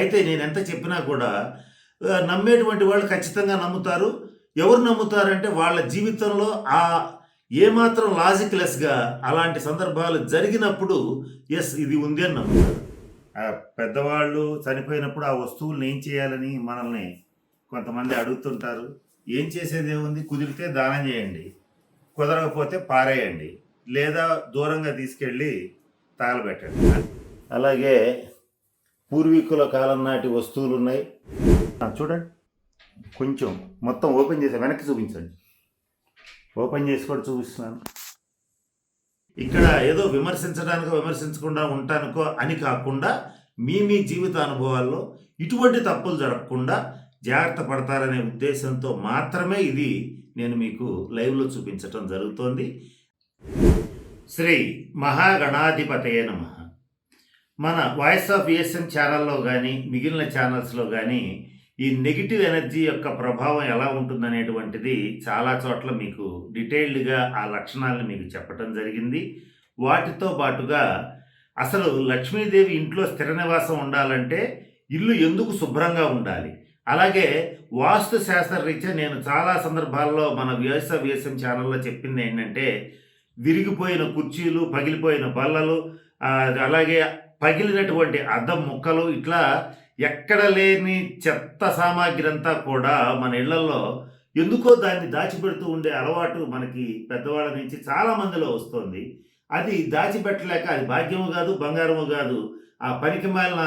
అయితే నేను ఎంత చెప్పినా కూడా నమ్మేటువంటి వాళ్ళు ఖచ్చితంగా నమ్ముతారు. ఎవరు నమ్ముతారంటే వాళ్ళ జీవితంలో ఏమాత్రం లాజిక్‌లెస్‌గా అలాంటి సందర్భాలు జరిగినప్పుడు యెస్ ఇది ఉంది అని నమ్ముతారు. పెద్దవాళ్ళు చనిపోయినప్పుడు ఆ వస్తువుల్ని ఏం చేయాలని మనల్ని కొంతమంది అడుగుతుంటారు. ఏం చేసేదేముంది, కుదిరితే దానం చేయండి, కుదరకపోతే పారేయండి, లేదా దూరంగా తీసుకెళ్ళి తగలబెట్టండి. అలాగే పూర్వీకుల కాలం నాటి వస్తువులున్నాయి. చూడండి, కొంచెం మొత్తం ఓపెన్ చేసి వెనక్కి చూపించండి. ఓపెన్ చేసి కూడా చూపిస్తున్నాను. ఇక్కడ ఏదో విమర్శించడానికో విమర్శించకుండా ఉండటానికో అని కాకుండా మీ జీవిత అనుభవాల్లో ఇటువంటి తప్పులు జరగకుండా జాగ్రత్త పడతారనే ఉద్దేశంతో మాత్రమే ఇది నేను మీకు లైవ్లో చూపించటం జరుగుతోంది. శ్రీ మహాగణాధిపతయే నమః. మన వాయిస్ ఆఫ్ విఎస్ఎం ఛానల్లో కానీ మిగిలిన ఛానల్స్లో కానీ ఈ నెగిటివ్ ఎనర్జీ యొక్క ప్రభావం ఎలా ఉంటుందనేటువంటిది చాలా చోట్ల మీకు డీటెయిల్డ్గా ఆ లక్షణాలను మీకు చెప్పటం జరిగింది. వాటితో పాటుగా అసలు లక్ష్మీదేవి ఇంట్లో స్థిర నివాసం ఉండాలంటే ఇల్లు ఎందుకు శుభ్రంగా ఉండాలి, అలాగే వాస్తు శాస్త్రరీత్యా నేను చాలా సందర్భాల్లో మన వాయిస్ ఆఫ్ విఎస్ఎం ఛానల్లో చెప్పింది ఏంటంటే విరిగిపోయిన కుర్చీలు, పగిలిపోయిన బల్లలు, అలాగే పగిలినటువంటి అద్దం ముక్కలు, ఇట్లా ఎక్కడ లేని చెత్త సామాగ్రి అంతా కూడా మన ఇళ్లలో ఎందుకో దాన్ని దాచిపెడుతూ ఉండే అలవాటు మనకి పెద్దవాళ్ళ నుంచి చాలా మందిలో వస్తుంది. అది దాచిపెట్టలేక అది భాగ్యము కాదు, బంగారము కాదు. ఆ పనికి మాలిన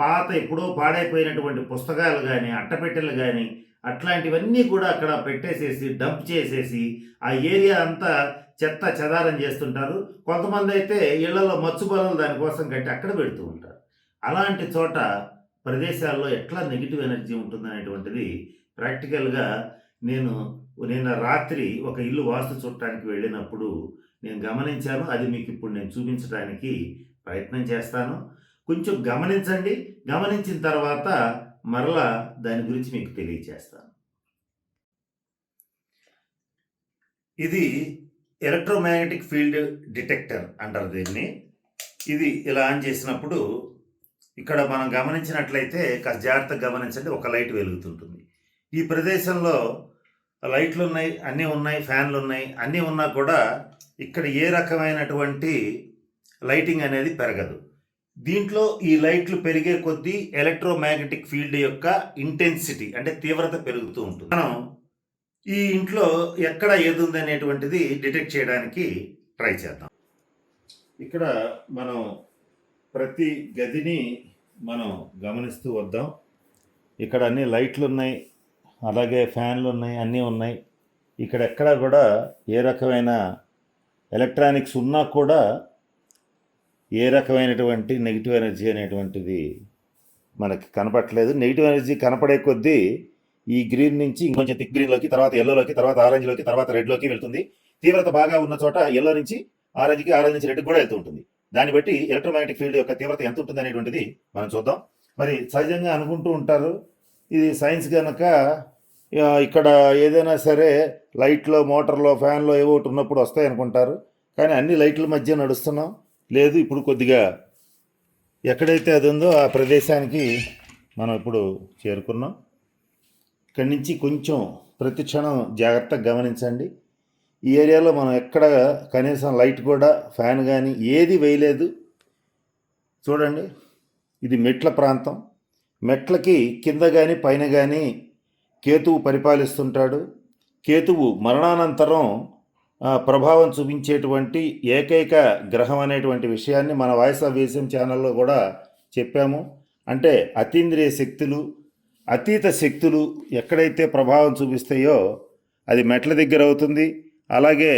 పాత ఎప్పుడో పాడైపోయినటువంటి పుస్తకాలు కానీ, అట్టపెట్టెలు కానీ, అట్లాంటివన్నీ కూడా అక్కడ పెట్టేసేసి డంప్ చేసేసి ఆ ఏరియా అంతా చెత్త చెదారం చేస్తుంటారు. కొంతమంది అయితే ఇళ్లలో మచ్చుబలలు దానికోసం కట్టి అక్కడ పెడుతూ ఉంటారు. అలాంటి చోట ప్రదేశాల్లో ఎట్లా నెగిటివ్ ఎనర్జీ ఉంటుందనేటువంటిది ప్రాక్టికల్గా నిన్న రాత్రి ఒక ఇల్లు వాస్తు చూడటానికి వెళ్ళినప్పుడు నేను గమనించాను. అది మీకు ఇప్పుడు నేను చూపించడానికి ప్రయత్నం చేస్తాను. కొంచెం గమనించండి. గమనించిన తర్వాత మరలా దాని గురించి మీకు తెలియచేస్తాను. ఇది ఎలక్ట్రోమాగ్నెటిక్ ఫీల్డ్ డిటెక్టర్ అంటారు దీన్ని. ఇది ఇలా ఆన్ చేసినప్పుడు ఇక్కడ మనం గమనించినట్లయితే కాస్త జాగ్రత్తగా గమనించండి, ఒక లైట్ వెలుగుతుంటుంది. ఈ ప్రదేశంలో లైట్లు ఉన్నాయి, అన్నీ ఉన్నాయి, ఫ్యాన్లు ఉన్నాయి, అన్నీ ఉన్నా కూడా ఇక్కడ ఏ రకమైనటువంటి లైటింగ్ అనేది పెరగదు. దీంట్లో ఈ లైట్లు పెరిగే కొద్దీ ఎలక్ట్రోమాగ్నెటిక్ ఫీల్డ్ యొక్క ఇంటెన్సిటీ అంటే తీవ్రత పెరుగుతూ ఉంటుంది. మనం ఈ ఇంట్లో ఎక్కడ ఏది ఉంది అనేటువంటిది డిటెక్ట్ చేయడానికి ట్రై చేద్దాం. ఇక్కడ మనం ప్రతి గదిని మనం గమనిస్తూ వద్దాం. ఇక్కడ అన్ని లైట్లు ఉన్నాయి, అలాగే ఫ్యాన్లు ఉన్నాయి, అన్నీ ఉన్నాయి. ఇక్కడ ఎక్కడా కూడా ఏ రకమైన ఎలక్ట్రానిక్స్ ఉన్నా కూడా ఏ రకమైనటువంటి నెగిటివ్ ఎనర్జీ అనేటువంటిది మనకి కనపడట్లేదు. నెగిటివ్ ఎనర్జీ కనపడే కొద్దీ ఈ గ్రీన్ నుంచి ఇంకొంచెం థిక్ గ్రీన్లోకి, తర్వాత ఎల్లోలోకి, తర్వాత ఆరెంజ్లోకి, తర్వాత రెడ్లోకి వెళ్తుంది. తీవ్రత బాగా ఉన్న చోట ఎల్లో నుంచి ఆరెంజ్కి, ఆరెంజ్ నుంచి రెడ్కి కూడా వెళ్తూ ఉంటుంది. దాన్ని బట్టి ఎలక్ట్రోమాగ్నెటిక్ ఫీల్డ్ యొక్క తీవ్రత ఎంత ఉంటుంది అనేటువంటిది మనం చూద్దాం. మరి సహజంగా అనుకుంటూ ఉంటారు, ఇది సైన్స్ కనుక ఇక్కడ ఏదైనా సరే లైట్లో, మోటార్లో, ఫ్యాన్లో ఏవో ఒకటి ఉన్నప్పుడు వస్తాయి అనుకుంటారు. కానీ అన్ని లైట్ల మధ్య నడుస్తున్నాం. లేదు, ఇప్పుడు కొద్దిగా ఎక్కడైతే అది ఉందో ఆ ప్రదేశానికి మనం ఇప్పుడు చేరుకున్నాం. ఇక్కడి నుంచి కొంచెం ప్రతి క్షణం జాగ్రత్తగా గమనించండి. ఈ ఏరియాలో మనం ఎక్కడ కనీసం లైట్ కూడా, ఫ్యాన్ కానీ ఏది వేయలేదు. చూడండి, ఇది మెట్ల ప్రాంతం. మెట్లకి కింద కానీ పైన కానీ కేతువు పరిపాలిస్తుంటాడు. కేతువు మరణానంతరం ప్రభావం చూపించేటువంటి ఏకైక గ్రహం అనేటువంటి విషయాన్ని మన వాయిస్ ఆఫ్ విఎస్ఎం ఛానల్లో కూడా చెప్పాము. అంటే అతీంద్రియ శక్తులు, అతీత శక్తులు ఎక్కడైతే ప్రభావం చూపిస్తాయో అది మెట్ల దగ్గర అవుతుంది. అలాగే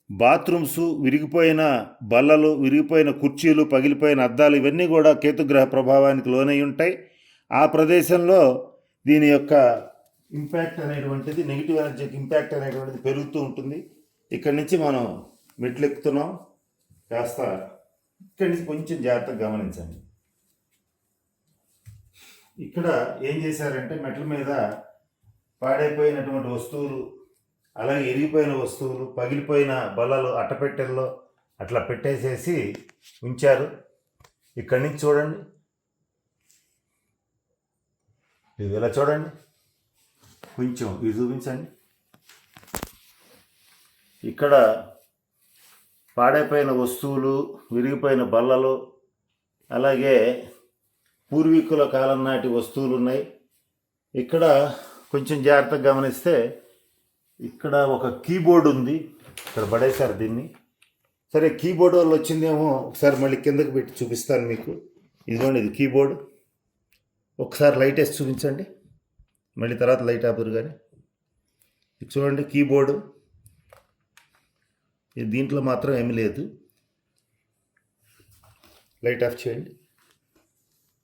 బాత్రూమ్స్, విరిగిపోయిన బల్లలు, విరిగిపోయిన కుర్చీలు, పగిలిపోయిన అద్దాలు, ఇవన్నీ కూడా కేతుగ్రహ ప్రభావానికి లోనై ఉంటాయి. ఆ ప్రదేశంలో దీని యొక్క ఇంపాక్ట్ అనేటువంటిది, నెగిటివ్ ఎనర్జీకి ఇంపాక్ట్ అనేటువంటిది పెరుగుతూ ఉంటుంది. ఇక్కడి నుంచి మనం మెట్లు ఎక్కుతున్నాం. కాస్త ఇక్కడి నుంచి కొంచెం జాగ్రత్తగా గమనించండి. ఇక్కడ ఏం చేశారంటే మెట్ల మీద పాడైపోయినటువంటి వస్తువులు, అలాగే ఎరిగిపోయిన వస్తువులు, పగిలిపోయిన బల్లలు అట్టపెట్టెల్లో అట్లా పెట్టేసేసి ఉంచారు. ఇక్కడి నుంచి చూడండి, ఇది ఇలా చూడండి, కొంచెం ఇది చూపించండి. ఇక్కడ పాడైపోయిన వస్తువులు, విరిగిపోయిన బల్లలు, అలాగే పూర్వీకుల కాలం నాటి వస్తువులు ఉన్నాయి. ఇక్కడ కొంచెం జాగ్రత్తగా గమనిస్తే ఇక్కడ ఒక కీబోర్డ్ ఉంది, ఇక్కడ పడేశారు దీన్ని. సరే, కీబోర్డ్ వల్ల వచ్చిందేమో, ఒకసారి మళ్ళీ కిందకి పెట్టి చూపిస్తాను మీకు. ఇదిగోండి, ఇది కీబోర్డ్. ఒకసారి లైట్ వేసి చూపించండి, మళ్ళీ తర్వాత లైట్ ఆపురు. కానీ ఇది చూడండి, కీబోర్డు. ఇది దీంట్లో మాత్రం ఏమీ లేదు. లైట్ ఆఫ్ చేయండి.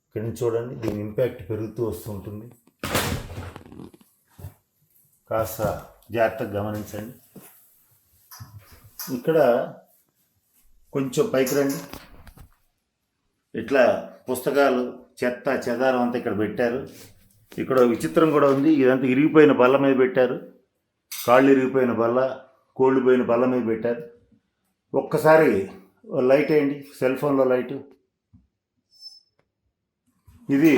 ఇక్కడ నుంచి చూడండి, దీని ఇంపాక్ట్ పెరుగుతూ వస్తుంటుంది. కాస్త జాగ్రత్తగా గమనించండి. ఇక్కడ కొంచెం పైకి రండి. ఇట్లా పుస్తకాలు, చెత్త చెదారం అంతా ఇక్కడ పెట్టారు. ఇక్కడ విచిత్రం కూడా ఉంది. ఇదంతా ఇరిగిపోయిన బల్ల మీద పెట్టారు. కాళ్ళు ఇరిగిపోయిన బల్ల, కోళ్ళు పోయిన బల్ల మీద పెట్టారు. ఒక్కసారి లైట్ వేయండి, సెల్ ఫోన్లో లైటు. ఇది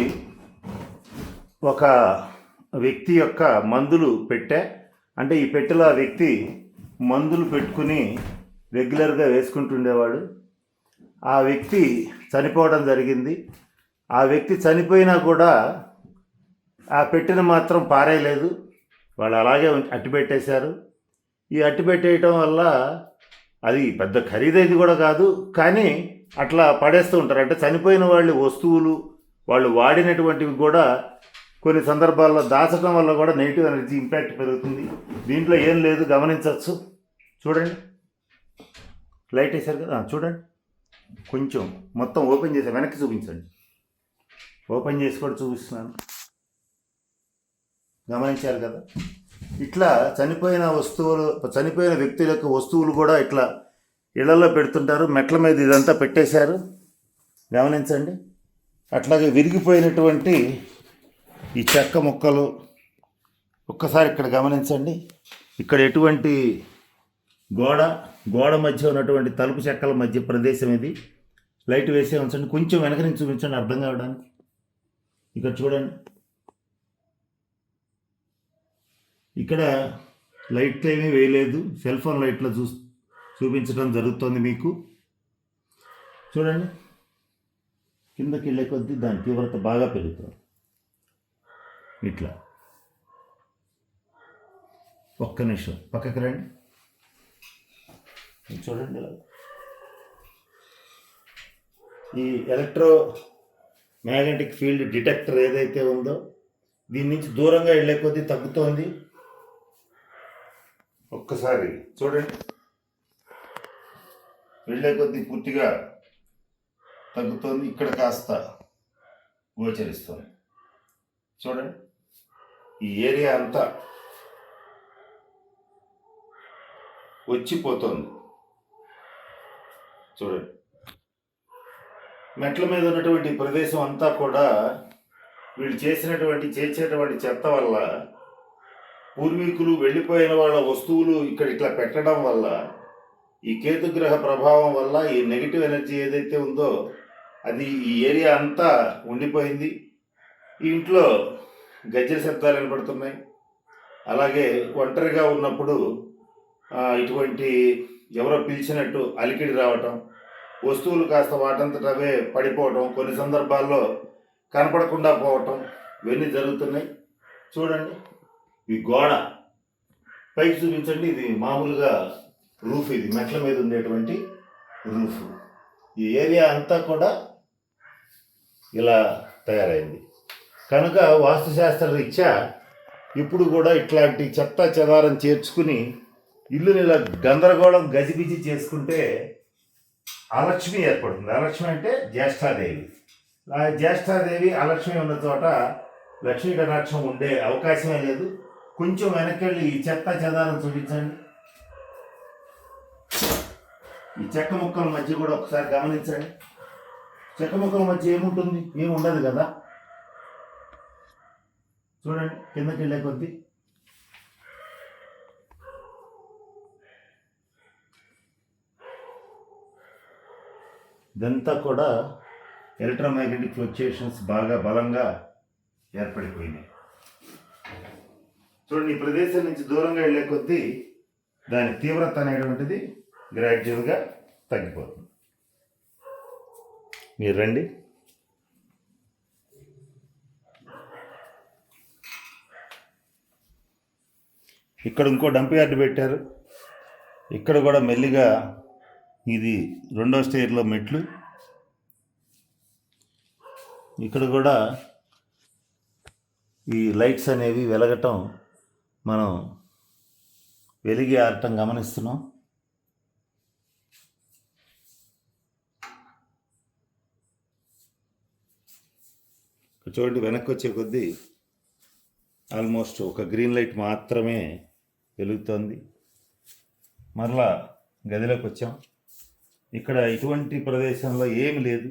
ఒక వ్యక్తి యొక్క మందులు పెట్టె. అంటే ఈ పెట్టెలో ఆ వ్యక్తి మందులు పెట్టుకుని రెగ్యులర్గా వేసుకుంటుండేవాడు. ఆ వ్యక్తి చనిపోవడం జరిగింది. ఆ వ్యక్తి చనిపోయినా కూడా ఆ పెట్టెను మాత్రం పారేయలేదు, వాళ్ళు అలాగే అట్టిపెట్టేశారు. ఈ అట్టిపెట్టేయటం వల్ల అది పెద్ద ఖరీదైంది కూడా కాదు, కానీ అట్లా పడేస్తూ ఉంటారు. అంటే చనిపోయిన వాళ్ళ వస్తువులు, వాళ్ళు వాడినటువంటివి కూడా కొన్ని సందర్భాల్లో దాచడం వల్ల కూడా నెగిటివ్ ఎనర్జీ ఇంపాక్ట్ పెరుగుతుంది. దీంట్లో ఏం లేదు, గమనించవచ్చు. చూడండి, లైట్ వేశారు కదా, చూడండి. కొంచెం మొత్తం ఓపెన్ చేసి వెనక్కి చూపించండి. ఓపెన్ చేసి కూడా చూపిస్తున్నాను, గమనించారు కదా. ఇట్లా చనిపోయిన వస్తువులు, చనిపోయిన వ్యక్తుల యొక్క వస్తువులు కూడా ఇట్లా ఇళ్లలో పెడుతుంటారు. మెట్ల మీద ఇదంతా పెట్టేశారు, గమనించండి. అట్లాగే విరిగిపోయినటువంటి ఈ చెక్క ముక్కలు ఒక్కసారి ఇక్కడ గమనించండి. ఇక్కడ ఎటువంటి గోడ మధ్య ఉన్నటువంటి తలుపు చెక్కల మధ్య ప్రదేశం ఇది. లైట్ వేసే ఉంచండి, కొంచెం వెనక నుంచి చూపించండి అర్థం కావడానికి. ఇక్కడ చూడండి, ఇక్కడ లైట్లు ఏమీ వేయలేదు, సెల్ ఫోన్ లైట్లో చూపించడం జరుగుతుంది మీకు. చూడండి, కిందకి వెళ్ళే కొద్దీ దాని తీవ్రత బాగా పెరుగుతుంది. ఇట్లా ఒక్క నిమిషం పక్కకి రండి, చూడండి. ఇలా ఈ ఎలక్ట్రో మ్యాగ్నెటిక్ ఫీల్డ్ డిటెక్టర్ ఏదైతే ఉందో, దీని నుంచి దూరంగా వెళ్ళే కొద్దీ తగ్గుతోంది. ఒక్కసారి చూడండి, వెళ్ళే కొద్దీ పూర్తిగా తగ్గుతోంది. ఇక్కడ కాస్త గోచరిస్తుంది. చూడండి, ఈ ఏరియా అంతా వచ్చిపోతుంది. చూడండి, మెట్ల మీద ఉన్నటువంటి ప్రదేశం అంతా కూడా వీళ్ళు చేసేటువంటి చెత్త వల్ల, పూర్వీకులు వెళ్ళిపోయిన వాళ్ళ వస్తువులు ఇక్కడ ఇట్లా పెట్టడం వల్ల, ఈ కేతుగ్రహ ప్రభావం వల్ల ఈ నెగిటివ్ ఎనర్జీ ఏదైతే ఉందో అది ఈ ఏరియా అంతా ఉండిపోయింది. ఈ ఇంట్లో గజ్జల శబ్దాలు వినపడుతున్నాయి. అలాగే ఒంటరిగా ఉన్నప్పుడు ఇటువంటి ఎవరో పిలిచినట్టు అలికిడి రావటం, వస్తువులు కాస్త వాటంతట అవే పడిపోవటం, కొన్ని సందర్భాల్లో కనపడకుండా పోవటం, ఇవన్నీ జరుగుతున్నాయి. చూడండి, ఈ గోడ పైకి చూపించండి. ఇది మామూలుగా రూఫ్, ఇది మెట్ల మీద ఉండేటువంటి రూఫ్. ఈ ఏరియా అంతా కూడా ఇలా తయారైంది. కనుక వాస్తుశాస్త్ర రీత్యా ఇప్పుడు కూడా ఇట్లాంటి చెత్త చెదారం చేర్చుకుని ఇల్లుని ఇలా గందరగోళం గజిబిజి చేసుకుంటే అలక్ష్మి ఏర్పడుతుంది. అలక్ష్మి అంటే జ్యేష్ఠాదేవి. ఆ జ్యేష్ఠాదేవి అలక్ష్మి ఉన్న చోట లక్ష్మీ కటాక్షం ఉండే అవకాశమే లేదు. కొంచెం వెనకెళ్ళి ఈ చెత్త చెదారం చూపించండి. ఈ చెక్క ముక్కల మధ్య కూడా ఒకసారి గమనించండి. చెక్క ముక్కల మధ్య ఏముంటుంది? ఏమి ఉండదు కదా. చూడండి, కిందకి వెళ్ళే కొద్దీ ఇదంతా కూడా ఎలక్ట్రోమాగ్నెటిక్ ఫ్లక్చుయేషన్స్ బాగా బలంగా ఏర్పడిపోయినాయి. చూడండి, ఈ ప్రదేశం నుంచి దూరంగా వెళ్ళే కొద్దీ దాని తీవ్రత అనేటువంటిది గ్రాడ్యువల్గా తగ్గిపోతుంది. మీరు రండి. ఇక్కడ ఇంకో డంప్ యార్డ్ పెట్టారు. ఇక్కడ కూడా మెల్లిగా ఇది 2వ స్టేర్లో మెట్లు. ఇక్కడ కూడా ఈ లైట్స్ అనేవి వెలగటం మనం వెలిగి ఆడటం గమనిస్తున్నాం. చూడండి, వెనక్కి వచ్చే కొద్దీ ఆల్మోస్ట్ ఒక గ్రీన్ లైట్ మాత్రమే వెలుగుతోంది. మరలా గదిలోకి వచ్చాం. ఇక్కడ ఇటువంటి ప్రదేశంలో ఏమి లేదు.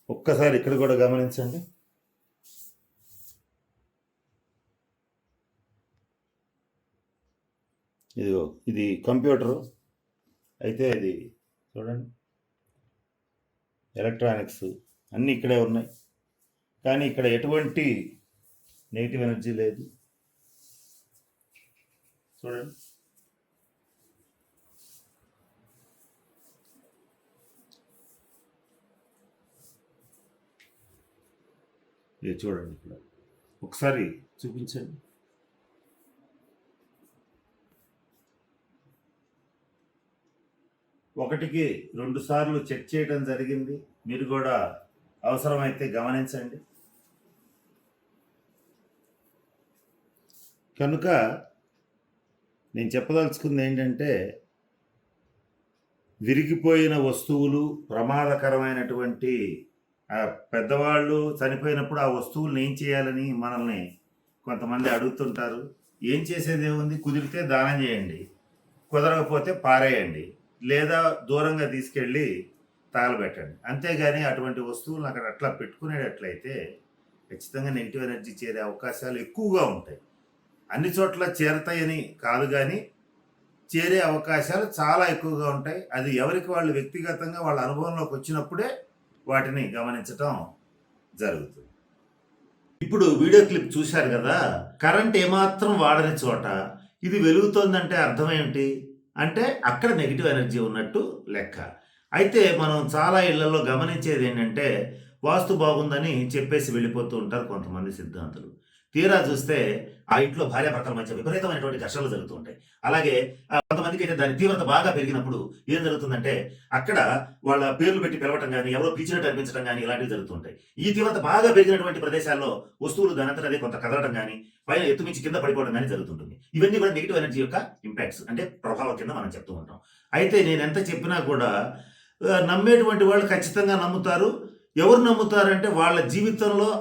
ఒక్కసారి ఇక్కడ కూడా గమనించండి. ఇదిగో, ఇది కంప్యూటరు అయితే ఇది చూడండి, ఎలక్ట్రానిక్స్ అన్నీ ఇక్కడే ఉన్నాయి. కానీ ఇక్కడ ఎటువంటి నెగిటివ్ ఎనర్జీ లేదు. చూడండి, ఇది చూడండి, ఇక్కడ ఒకసారి చూపించండి. ఒకటికి 2 సార్లు చెక్ చేయడం జరిగింది. మీరు కూడా అవసరమైతే గమనించండి. కనుక నేను చెప్పదలుచుకుంది ఏంటంటే, విరిగిపోయిన వస్తువులు, ప్రమాదకరమైనటువంటి పెద్దవాళ్ళు చనిపోయినప్పుడు ఆ వస్తువులను ఏం చేయాలని మనల్ని కొంతమంది అడుగుతుంటారు. ఏం చేసేది ఏముంది, కుదిరితే దానం చేయండి, కుదరకపోతే పారేయండి, లేదా దూరంగా తీసుకెళ్ళి తగలబెట్టండి. అంతేగాని అటువంటి వస్తువులను అక్కడ అట్లా పెట్టుకునేటట్లయితే ఖచ్చితంగా నెగిటివ్ ఎనర్జీ చేరే అవకాశాలు ఎక్కువగా ఉంటాయి. అన్ని చోట్ల చేరతాయని కాదు, కానీ చేరే అవకాశాలు చాలా ఎక్కువగా ఉంటాయి. అది ఎవరికి వాళ్ళు వ్యక్తిగతంగా వాళ్ళ అనుభవంలోకి వచ్చినప్పుడే వాటిని గమనించటం జరుగుతుంది. ఇప్పుడు వీడియో క్లిప్ చూశారు కదా, కరెంట్ ఏమాత్రం వాడని చోట ఇది వెలుగుతోందంటే అర్థం ఏమిటి అంటే అక్కడ నెగిటివ్ ఎనర్జీ ఉన్నట్టు లెక్క. అయితే మనం చాలా ఇళ్లలో గమనించేది ఏంటంటే, వాస్తు బాగుందని చెప్పేసి వెళ్ళిపోతూ ఉంటారు కొంతమంది సిద్ధాంతులు. తీరా చూస్తే ఆ ఇంట్లో భార్యాభర్తల మధ్య విపరీతమైనటువంటి ఘర్షణలు జరుగుతూ ఉంటాయి. అలాగే కొంతమందికి అయితే దాని తీవ్రత బాగా పెరిగినప్పుడు ఏం జరుగుతుందంటే, అక్కడ వాళ్ళ పేర్లు పెట్టి పిలవటం కానీ, ఎవరో పిలిచినట్టు అనిపించడం కానీ ఇలాంటివి జరుగుతూ ఉంటాయి. ఈ తీవ్రత బాగా పెరిగినటువంటి ప్రదేశాల్లో వస్తువులు దానంతట అదే కొంత కదలడం కానీ, పైన ఎత్తుమించి కింద పడిపోవడం కానీ జరుగుతుంటుంది. ఇవన్నీ కూడా నెగిటివ్ ఎనర్జీ యొక్క ఇంపాక్ట్స్, అంటే ప్రభావం కింద మనం చెప్తూ ఉంటాం. అయితే నేను ఎంత చెప్పినా కూడా నమ్మేటువంటి వాళ్ళు ఖచ్చితంగా నమ్ముతారు. ఎవరు నమ్ముతారంటే వాళ్ళ జీవితంలో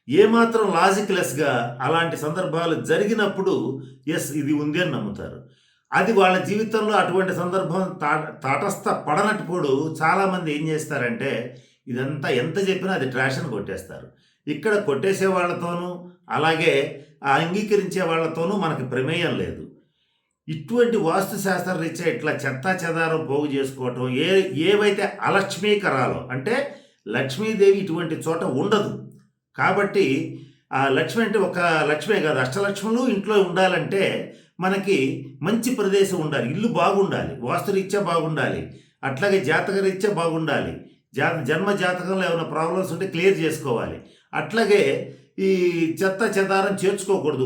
ఏమాత్రం లాజిక్లెస్గా అలాంటి సందర్భాలు జరిగినప్పుడు ఎస్ ఇది ఉంది అని నమ్ముతారు. అది వాళ్ళ జీవితంలో అటువంటి సందర్భం తటస్థ పడనప్పుడు చాలామంది ఏం చేస్తారంటే, ఇదంతా ఎంత చెప్పినా అది ట్రాష్ అని కొట్టేస్తారు. ఇక్కడ కొట్టేసే వాళ్ళతోనూ అలాగే అంగీకరించే వాళ్ళతోనూ మనకి ప్రమేయం లేదు. ఇటువంటి వాస్తు శాస్త్ర రీత్యా ఇట్లా చెత్తా చెదారం పోగు చేసుకోవటం, ఏవైతే అలక్ష్మీకరాలో అంటే లక్ష్మీదేవి ఇటువంటి చోట ఉండదు. కాబట్టి ఆ లక్ష్మి అంటే ఒక లక్ష్మే కాదు, అష్టలక్ష్ములు ఇంట్లో ఉండాలంటే మనకి మంచి ప్రదేశం ఉండాలి, ఇల్లు బాగుండాలి, వాస్తురీత్యా బాగుండాలి, అట్లాగే జాతక రీత్యా బాగుండాలి, జన్మ జాతకంలో ఏమైనా ప్రాబ్లమ్స్ ఉంటే క్లియర్ చేసుకోవాలి. అట్లాగే ఈ చెత్త చెదారం చేర్చుకోకూడదు.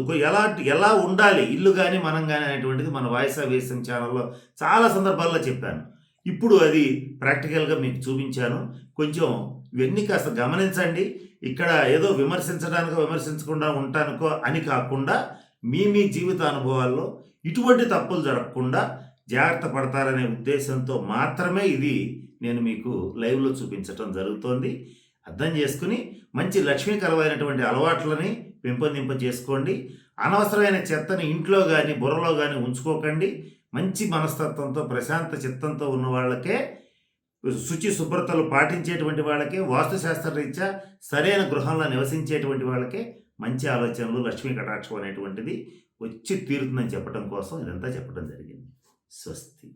ఎలా ఉండాలి ఇల్లు కానీ మనం కానీ అనేటువంటిది మన వాయిస్ ఆఫ్ వేసం ఛానల్లో చాలా సందర్భాల్లో చెప్పాను. ఇప్పుడు అది ప్రాక్టికల్గా మీకు చూపించాను. కొంచెం ఇవన్నీ కాస్త గమనించండి. ఇక్కడ ఏదో విమర్శించకుండా ఉంటానుకో అని కాకుండా మీ జీవిత అనుభవాల్లో ఇటువంటి తప్పులు జరగకుండా జాగ్రత్త పడతారనే ఉద్దేశంతో మాత్రమే ఇది నేను మీకు లైవ్లో చూపించటం జరుగుతోంది. అర్థం చేసుకుని మంచి లక్ష్మీకరమైనటువంటి అలవాట్లని పెంపొందింప చేసుకోండి. అనవసరమైన చెత్తని ఇంట్లో కానీ బుర్రలో కానీ ఉంచుకోకండి. మంచి మనస్తత్వంతో ప్రశాంత చిత్తంతో ఉన్న వాళ్ళకే, శుచి శుభ్రతలు పాటించేటువంటి వాళ్ళకే, వాస్తుశాస్త్ర రీత్యా సరైన గృహంలో నివసించేటువంటి వాళ్ళకే మంచి ఆలోచనలు, లక్ష్మీ కటాక్షం అనేటువంటిది వచ్చి తీరుతుందని చెప్పడం కోసం ఇదంతా చెప్పడం జరిగింది. స్వస్తి.